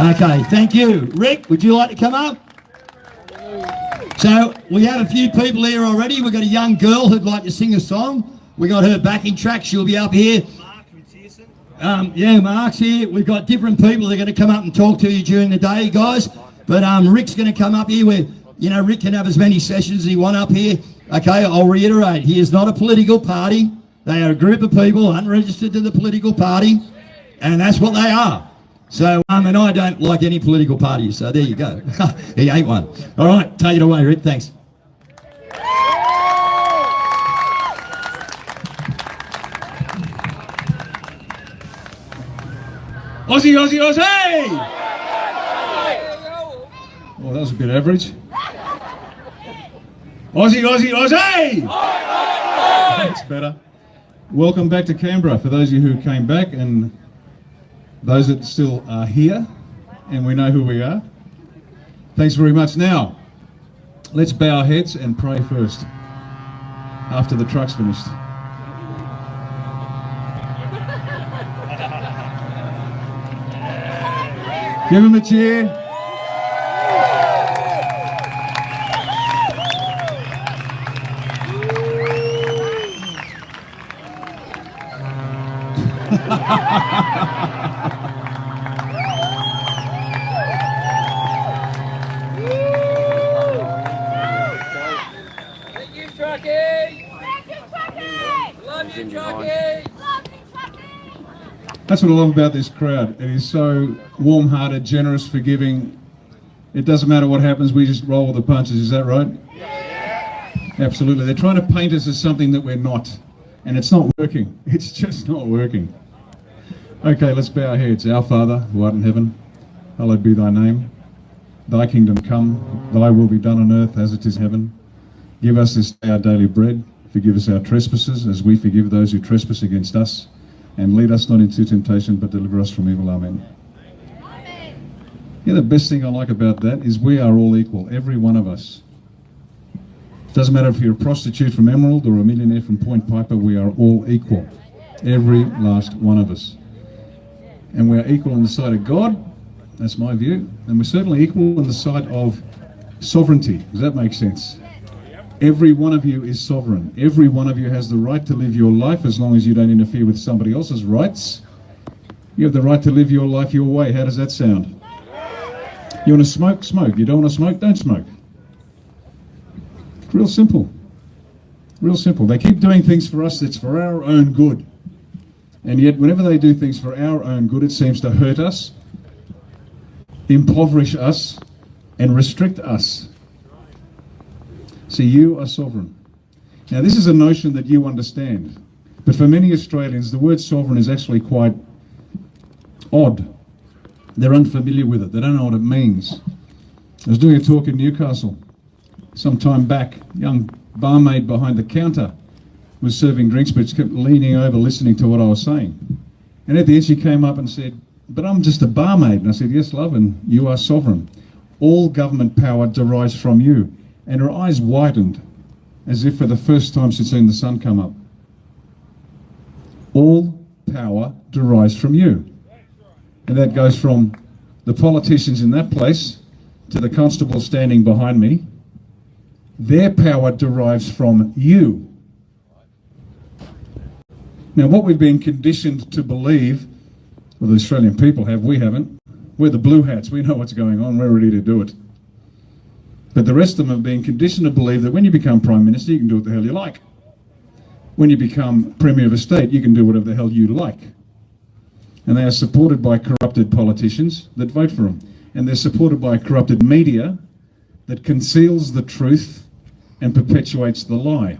Okay, thank you. Rick, would you like to come up? So we have a few people here already. We've got a young girl who'd like to sing a song. We got her backing track. She'll be up here. Yeah, Mark's here. We've got different people that are going to come up and talk to you during the day, guys. But Rick's going to come up here where, Rick can have as many sessions as he wants up here. Okay, I'll reiterate. He is not a political party. They are a group of people unregistered to the political party. And that's what they are. So, and I don't like any political parties. So there you go. He ain't one. All right, take it away, Rick. Thanks. Aussie, Aussie, Aussie! Well, that was a bit average. Aussie, Aussie, Aussie! That's better. Welcome back to Canberra for those of you who came back and those that still are here, and we know who we are. Thanks very much. Now, let's bow our heads and pray first, after the truck's finished. Give him a cheer. Thank you, Truckee! Thank you, Truckee! Love you, Truckee! Love you, Truckee! That's what I love about this crowd. It is so warm-hearted, generous, forgiving. It doesn't matter what happens, we just roll with the punches. Is that right? Yeah. Absolutely. They're trying to paint us as something that we're not. And it's not working. It's just not working. Okay, let's bow our heads. Our Father, who art in heaven, hallowed be thy name. Thy kingdom come, thy will be done on earth as it is in heaven. Give us this day our daily bread. Forgive us our trespasses as we forgive those who trespass against us. And lead us not into temptation, but deliver us from evil. Amen. Yeah, the best thing I like about that is we are all equal, every one of us. Doesn't matter if you're a prostitute from Emerald or a millionaire from Point Piper, we are all equal. Every last one of us. And we're equal on the side of God, that's my view, and we're certainly equal on the side of sovereignty. Does that make sense? Every one of you is sovereign. Every one of you has the right to live your life as long as you don't interfere with somebody else's rights. You have the right to live your life your way. How does that sound? You want to smoke? Smoke. You don't want to smoke? Don't smoke. Real simple. Real simple. They keep doing things for us that's for our own good. And yet, whenever they do things for our own good, it seems to hurt us, impoverish us, and restrict us. See, you are sovereign. Now, this is a notion that you understand. But for many Australians, the word sovereign is actually quite odd. They're unfamiliar with it. They don't know what it means. I was doing a talk in Newcastle some time back. Young barmaid behind the counter was serving drinks, but she kept leaning over listening to what I was saying. And at the end she came up and said, "But I'm just a barmaid." And I said, "Yes, love, and you are sovereign. All government power derives from you." And her eyes widened as if for the first time she'd seen the sun come up. All power derives from you. And that goes from the politicians in that place to the constable standing behind me. Their power derives from you. Now, what we've been conditioned to believe, well, the Australian people have, we haven't. We're the blue hats. We know what's going on. We're ready to do it. But the rest of them have been conditioned to believe that when you become Prime Minister, you can do what the hell you like. When you become Premier of a state, you can do whatever the hell you like. And they are supported by corrupted politicians that vote for them. And they're supported by a corrupted media that conceals the truth and perpetuates the lie.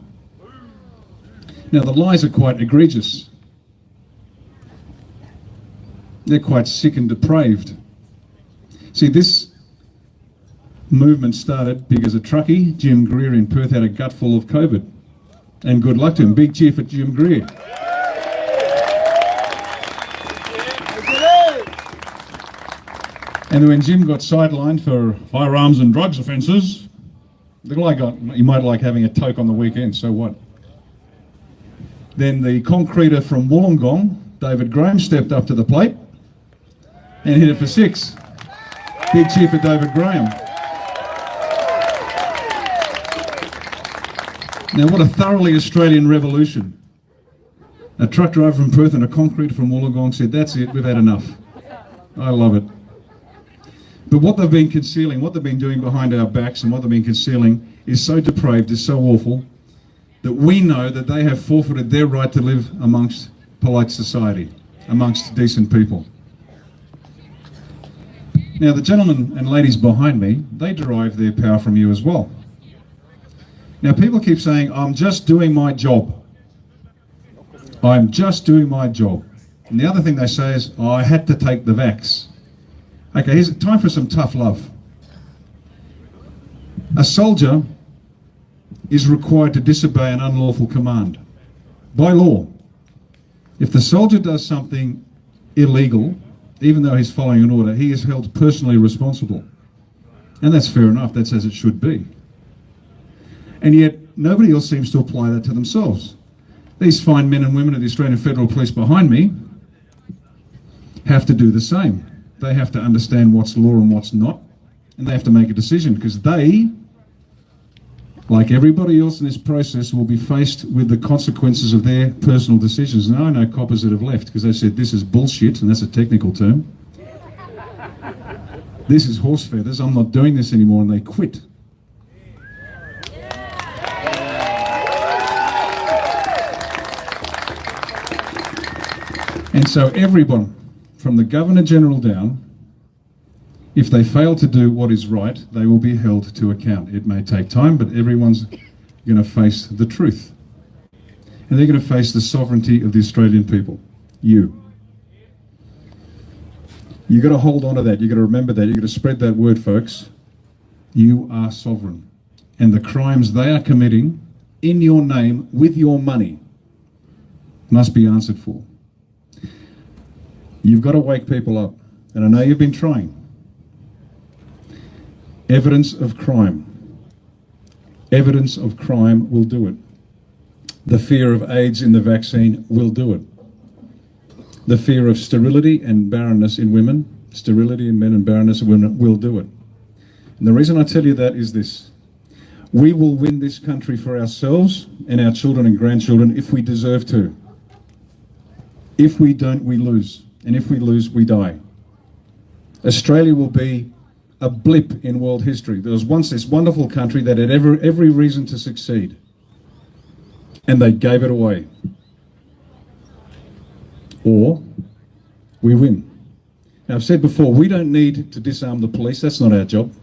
Now, the lies are quite egregious. They're quite sick and depraved. See, this movement started because a truckie, Jim Greer in Perth, had a gut full of COVID. And good luck to him. Big cheer for Jim Greer. And when Jim got sidelined for firearms and drugs offences, the guy got, he might like having a toke on the weekend, so what? Then the concreter from Wollongong, David Graham, stepped up to the plate and hit it for 6. Big cheer for David Graham. Now, what a thoroughly Australian revolution. A truck driver from Perth and a concrete from Wollongong said, that's it, we've had enough. I love it. But what they've been concealing, what they've been doing behind our backs and what they've been concealing is so depraved, is so awful, that we know that they have forfeited their right to live amongst polite society, amongst decent people. Now, the gentlemen and ladies behind me, they derive their power from you as well. Now, people keep saying, I'm just doing my job. I'm just doing my job. And the other thing they say is, oh, I had to take the vax. Okay, here's time for some tough love. A soldier is required to disobey an unlawful command by law. If the soldier does something illegal, even though he's following an order, he is held personally responsible. And that's fair enough, that's as it should be. And yet, nobody else seems to apply that to themselves. These fine men and women of the Australian Federal Police behind me have to do the same. They have to understand what's law and what's not, and they have to make a decision, because they, like everybody else in this process, will be faced with the consequences of their personal decisions. Now, I know coppers that have left because they said this is bullshit, and that's a technical term. This is horse feathers, I'm not doing this anymore, and they quit. And so everyone, from the Governor-General down, if they fail to do what is right, they will be held to account. It may take time, but everyone's going to face the truth. And they're going to face the sovereignty of the Australian people. You. You've got to hold on to that. You've got to remember that. You've got to spread that word, folks. You are sovereign. And the crimes they are committing in your name, with your money, must be answered for. You've got to wake people up. And I know you've been trying. Evidence of crime. Evidence of crime will do it. The fear of AIDS in the vaccine will do it. The fear of sterility and barrenness in women, sterility in men and barrenness in women will do it. And the reason I tell you that is this. We will win this country for ourselves and our children and grandchildren if we deserve to. If we don't, we lose. And if we lose, we die. Australia will be a blip in world history. There was once this wonderful country that had every reason to succeed. And they gave it away. Or we win. Now, I've said before, we don't need to disarm the police. That's not our job.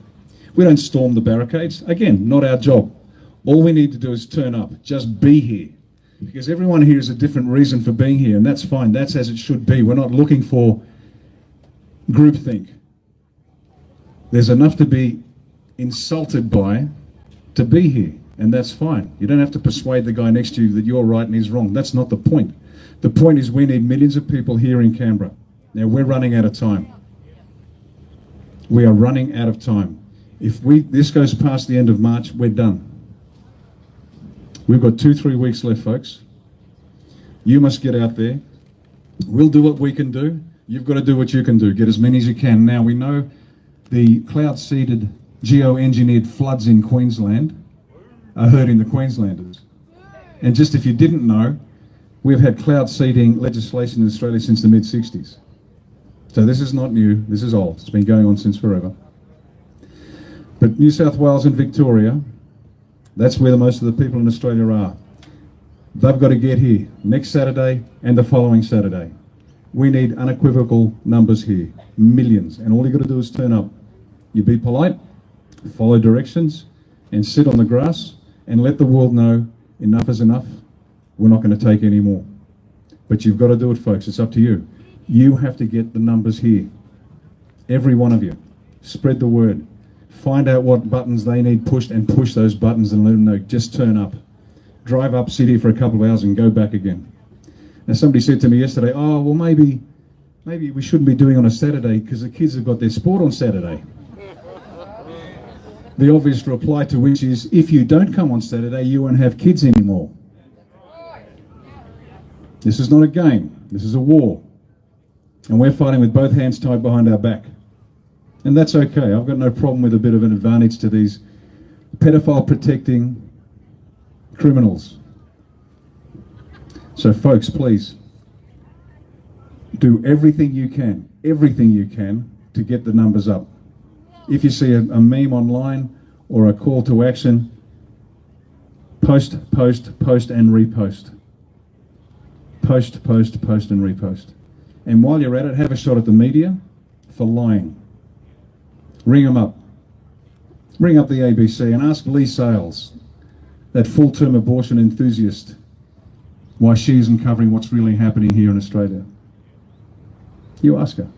We don't storm the barricades. Again, not our job. All we need to do is turn up. Just be here. Because everyone here has a different reason for being here, and that's fine. That's as it should be. We're not looking for groupthink. There's enough to be insulted by to be here, and that's fine. You don't have to persuade the guy next to you that you're right and he's wrong. That's not the point. The point is we need millions of people here in Canberra. Now, we're running out of time. We are running out of time. If this goes past the end of March, we're done. We've got 2-3 weeks left, folks. You must get out there. We'll do what we can do. You've got to do what you can do. Get as many as you can. Now, we know the cloud-seeded, geo-engineered floods in Queensland are hurting the Queenslanders. And just if you didn't know, we've had cloud seeding legislation in Australia since the mid-60s. So this is not new, this is old. It's been going on since forever. But New South Wales and Victoria, that's where most of the people in Australia are. They've got to get here next Saturday and the following Saturday. We need unequivocal numbers here, millions. And all you've got to do is turn up. You be polite, follow directions, and sit on the grass and let the world know enough is enough. We're not going to take any more. But you've got to do it, folks. It's up to you. You have to get the numbers here. Every one of you. Spread the word. Find out what buttons they need pushed and push those buttons and let them know. Just turn up. Drive up, sit here for a couple of hours and go back again. Now, somebody said to me yesterday, oh, well, maybe we shouldn't be doing on a Saturday because the kids have got their sport on Saturday. The obvious reply to which is, if you don't come on Saturday, you won't have kids anymore. This is not a game. This is a war. And we're fighting with both hands tied behind our back. And that's okay. I've got no problem with a bit of an advantage to these pedophile protecting criminals. So folks, please do everything you can to get the numbers up. If you see a meme online or a call to action, post and repost. Post and repost. And while you're at it, have a shot at the media for lying. Ring them up. Ring up the ABC and ask Lee Sales, that full-term abortion enthusiast, why she isn't covering what's really happening here in Australia. You ask her.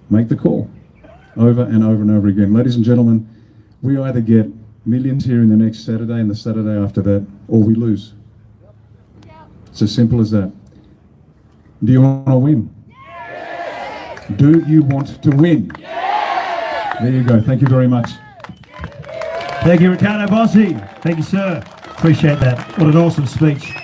Make the call. Over and over and over again. Ladies and gentlemen, we either get millions here in the next Saturday and the Saturday after that, or we lose. It's as simple as that. Do you want to win? Yes. Do you want to win? Yes. There you go. Thank you very much. Thank you, Riccardo Bosi. Thank you, sir. Appreciate that. What an awesome speech.